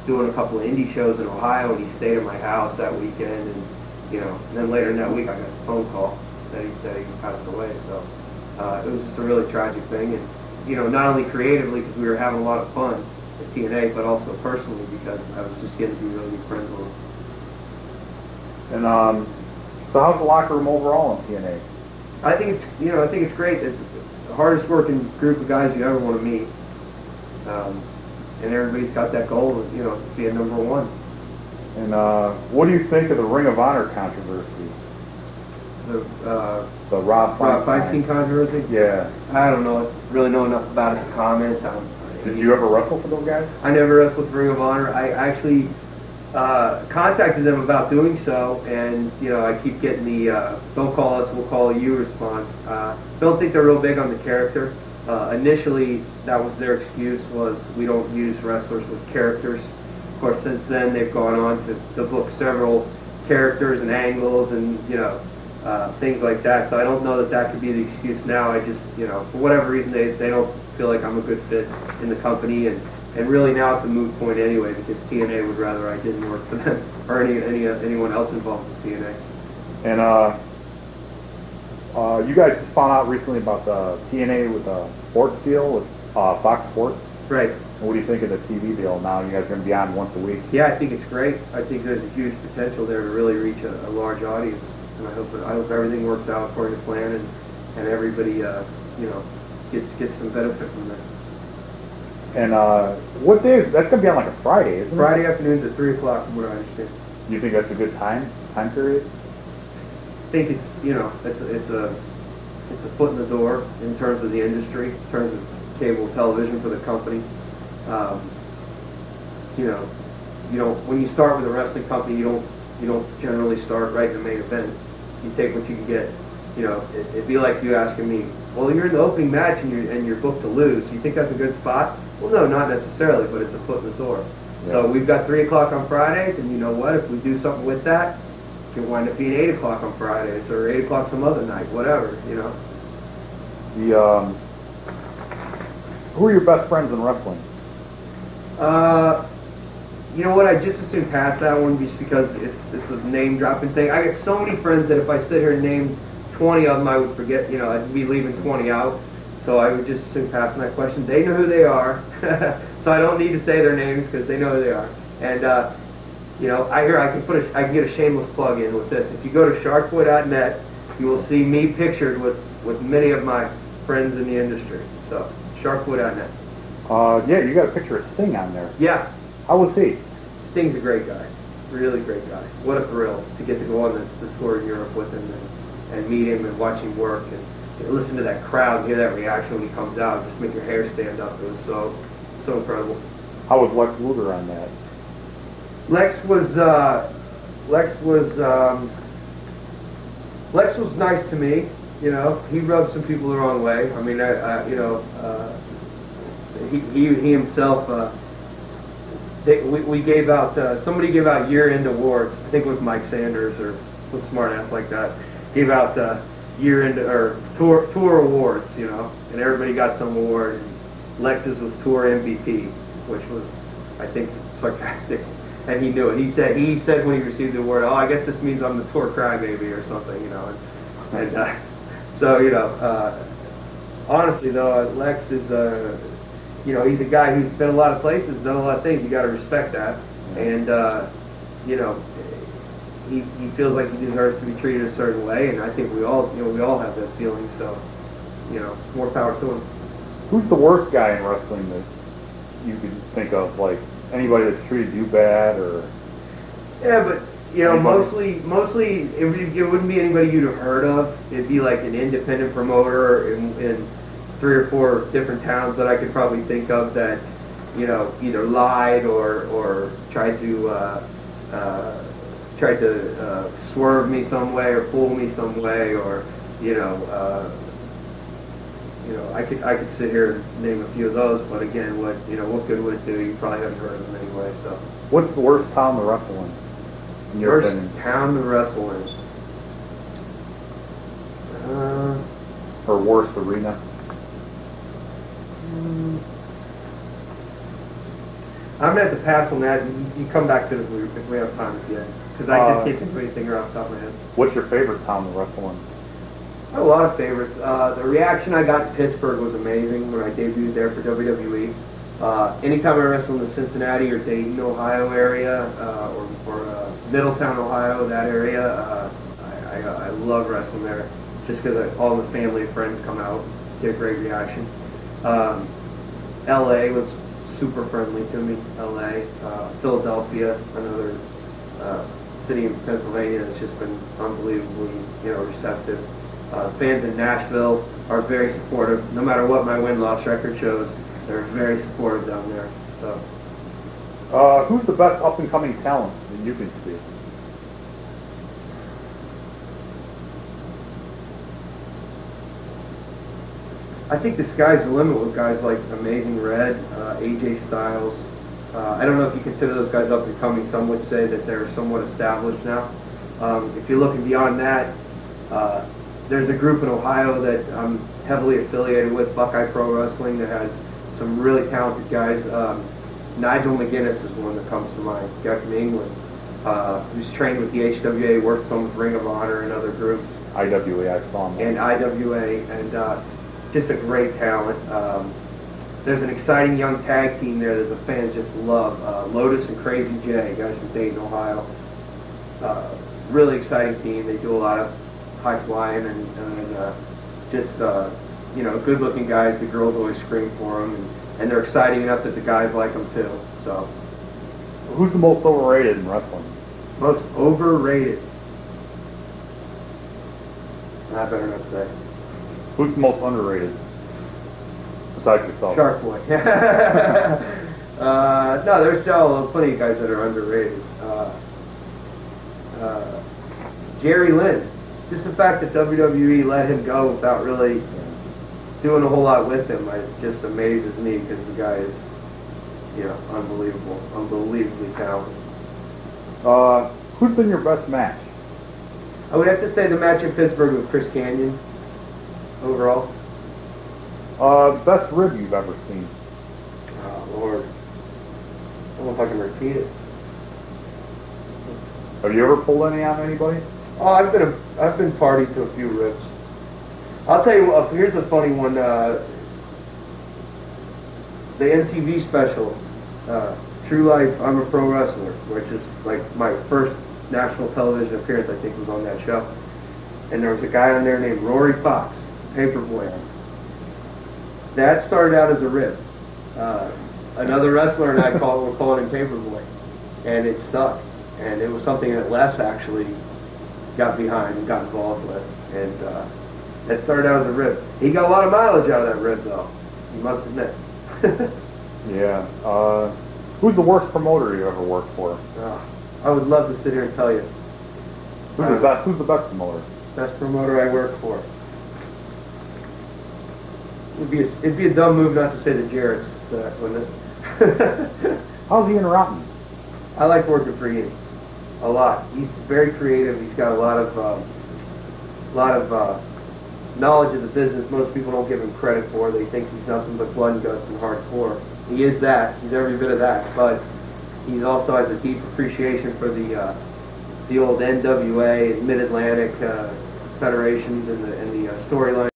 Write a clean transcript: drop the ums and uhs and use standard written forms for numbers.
doing a couple of indie shows in Ohio, and he stayed at my house that weekend, and then later in that week I got a phone call that he passed away. So it was just a really tragic thing, and not only creatively because we were having a lot of fun at TNA, but also personally because I was just getting to be really good friends with him. And so how's the locker room overall in TNA? I think it's great. It's the hardest working group of guys you ever want to meet, and everybody's got that goal of to be a number one. And what do you think of the Ring of Honor controversy? The Rob Feinstein controversy? Yeah. I don't really know enough about it to comment. Did you ever wrestle for those guys? I never wrestled for Ring of Honor. I actually contacted them about doing so, and I keep getting the "don't call us, we'll call you" response. Don't think they're real big on the character. Initially, that was their excuse, was we don't use wrestlers with characters. Of course, since then they've gone on to book several characters and angles and things like that. So I don't know that could be the excuse now. I just for whatever reason they don't feel like I'm a good fit in the company, and really now it's a moot point anyway because TNA would rather I didn't work for them or anyone else involved with TNA. And you guys just found out recently about the TNA with the sports deal with Fox Sports. Right. What do you think of the TV deal now? You guys are going to be on once a week. Yeah, I think it's great. I think there's a huge potential there to really reach a large audience, and I hope everything works out according to plan, and everybody gets some benefit from that. And what day is that's going to be on, like a Friday, isn't it? Friday afternoons at 3 o'clock, from what I understand. You think that's a good time period? I think it's a foot in the door in terms of the industry, in terms of cable television for the company. When you start with a wrestling company, you don't generally start right in the main event. You take what you can get. It'd be like you asking me, well, you're in the opening match and you're booked to lose. You think that's a good spot? Well, no, not necessarily, but it's a foot in the door. Yeah. So we've got 3 o'clock on Fridays, and you know what? If we do something with that, it can wind up being 8 o'clock on Fridays or 8 o'clock some other night, whatever. Who are your best friends in wrestling? You know what? I just as soon pass that one just because it's a name dropping thing. I get so many friends that if I sit here and name 20 of them, I would forget. I'd be leaving 20 out. So I would just as soon pass on that question. They know who they are, so I don't need to say their names because they know who they are. And I can get a shameless plug in with this. If you go to sharkboy.net, you will see me pictured with many of my friends in the industry. So sharkboy.net. Yeah, you got a picture of Sting on there. Yeah. How was he? Sting's a great guy. Really great guy. What a thrill to get to go on the tour in Europe with him and meet him and watch him work and listen to that crowd and hear that reaction when he comes out. Just make your hair stand up. It was so incredible. How was Lex Luger on that? Lex was nice to me. He rubbed some people the wrong way. I mean, he himself. We gave out. Somebody gave out year-end awards. I think it was Mike Sanders or some smart ass like that. Gave out year-end or tour awards. And everybody got some award. And Lex's was tour MVP, which was, I think, sarcastic. And he knew it. He said when he received the award, "Oh, I guess this means I'm the tour crybaby or something," honestly though, Lex is he's a guy who's been a lot of places, done a lot of things. You got to respect that, and he feels like he deserves to be treated a certain way, and I think we all have that feeling. So, more power to him. Who's the worst guy in wrestling that you could think of, like? Anybody that's treated you bad, or? Yeah, but mostly it wouldn't be anybody you'd have heard of. It'd be like an independent promoter in 3 or 4 different towns that I could probably think of that either lied or tried to swerve me some way or fool me some way, or I could sit here and name a few of those, but again, what good would it do? You probably haven't heard of them anyway. So, what's the worst town to wrestle in? Worst town to wrestle in? Or worst arena? I'm gonna have to pass on that, and you come back to it if we have time at the end, because I just can't think of anything right off the top of my head. What's your favorite town to wrestle in? I have a lot of favorites. The reaction I got in Pittsburgh was amazing when I debuted there for WWE. Anytime I wrestled in the Cincinnati or Dayton, Ohio area, or Middletown, Ohio, that area, I love wrestling there, just because all the family and friends come out, get a great reaction. LA was super friendly to me. LA, Philadelphia, another city in Pennsylvania that's just been unbelievably, receptive. Fans in Nashville are very supportive. No matter what my win-loss record shows, they're very supportive down there. So, who's the best up-and-coming talent that you can see? I think the sky's the limit with guys like Amazing Red, AJ Styles. I don't know if you consider those guys up and coming. Some would say that they're somewhat established now. If you're looking beyond that, there's a group in Ohio that I'm heavily affiliated with, Buckeye Pro Wrestling, that has some really talented guys. Nigel McGuinness is one that comes to mind, guy from England, who's trained with the HWA, worked some with Ring of Honor and other groups. IWA, I saw him. And IWA, and just a great talent. There's an exciting young tag team there that the fans just love. Lotus and Crazy J, guys from Dayton, Ohio. Really exciting team. They do a lot of high flying and just good-looking guys. The girls always scream for them, and they're exciting enough that the guys like them too. So, who's the most overrated in wrestling? Most overrated. I better not say. Who's the most underrated? Besides yourself. Shark Boy. No, there's still plenty of guys that are underrated. Jerry Lynn. Just the fact that WWE let him go without really doing a whole lot with him, it just amazes me, because the guy is, unbelievable, unbelievably talented. Who's been your best match? I would have to say the match in Pittsburgh with Chris Kanyon, overall. Best rib you've ever seen? Oh, Lord. I don't know if I can repeat it. Have you ever pulled any on anybody? Oh, I've been party to a few ribs. I'll tell you what, here's a funny one. The MTV special, True Life, I'm a Pro Wrestler, which is like my first national television appearance, I think, was on that show. And there was a guy on there named Rory Fox, Paperboy. That started out as a rib. Another wrestler and I were calling him Paperboy, and it stuck. And it was something that Les actually got behind and got involved with, and that started out as a rib. He got a lot of mileage out of that rib, though, you must admit. Yeah. Who's the worst promoter you ever worked for? I would love to sit here and tell you. Who's the best promoter? Best promoter I worked for. It'd be a dumb move not to say the Jarrett's, wouldn't it? How's he in Rotten? I like working for Ian a lot. He's very creative. He's got a lot of knowledge of the business. Most people don't give him credit for. They think he's nothing but blood and guts and hardcore. He is that. He's every bit of that. But he also has a deep appreciation for the old NWA and Mid-Atlantic federations and the storyline.